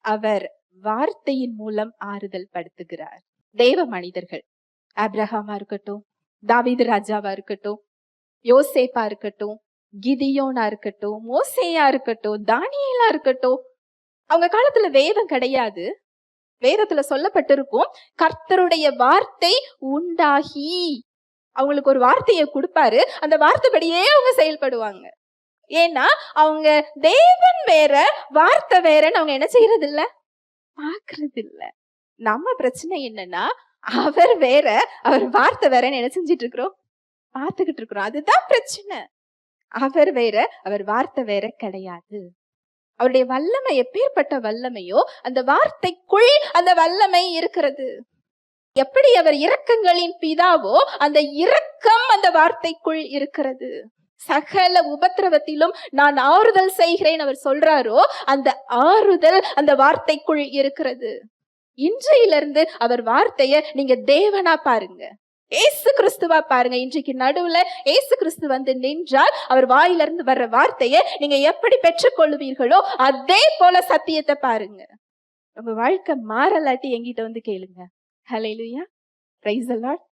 அவர் வார்த்தையின் மூலம் ஆறுதல் படுத்துகிறார். தேவ மனிதர்கள் ஆபிரகாமா இருக்கட்டும், தாவீது ராஜாவா இருக்கட்டும், யோசேப்பா இருக்கட்டும், கிதியோனா இருக்கட்டும், மோசேயா இருக்கட்டும், தானியேலா இருக்கட்டும், அவங்க காலத்துல வேதம் கிடையாது. வேதத்துல சொல்லப்பட்டிருக்கும், கர்த்தருடைய வார்த்தை உண்டாகி அவங்களுக்கு ஒரு வார்த்தையை கொடுப்பாரு, அந்த வார்த்தைப்படியே அவங்க செயல்படுவாங்க. ஏன்னா அவங்க தேவன் வேற வார்த்தை வேறன்னு அவங்க என்ன செய்யறது இல்ல, பாக்குறது இல்ல. நம்ம பிரச்சனை என்னன்னா, அவர் வேற அவர் வார்த்தை வேறன்னு என்ன செஞ்சிட்டு இருக்கிறோம், பார்த்துக்கிட்டு இருக்கிறோம். அதுதான் பிரச்சனை. அவர் வேற அவர் வார்த்தை வேற கிடையாது. அவருடைய வல்லமை எப்பேற்பட்ட வல்லமையோ அந்த வார்த்தைக்குள் அந்த வல்லமை இருக்கிறது. எப்படி அவர் இரக்கங்களின் பிதாவோ அந்த இரக்கம் அந்த வார்த்தைக்குள் இருக்கிறது. சகல உபத்திரவத்திலும் நான் ஆறுதல் செய்கிறேன் அவர் சொல்றாரோ, அந்த ஆறுதல் அந்த வார்த்தைக்குள் இருக்கிறது. இன்றையிலிருந்து அவர் வார்த்தைய நீங்க தேவனா பாருங்க, ஏசு கிறிஸ்துவா பாருங்க. இன்றைக்கு நடுவுல ஏசு கிறிஸ்து வந்து நின்றால் அவர் வாயிலிருந்து வர்ற வார்த்தைய நீங்க எப்படி பெற்றுக்கொள்வீர்களோ அதே போல சத்தியத்தை பாருங்க. உங்க வாழ்க்கை மாறலாட்டி என்கிட்ட வந்து கேளுங்க. ஹல்லேலூயா, பிரைஸ் தி லார்ட்.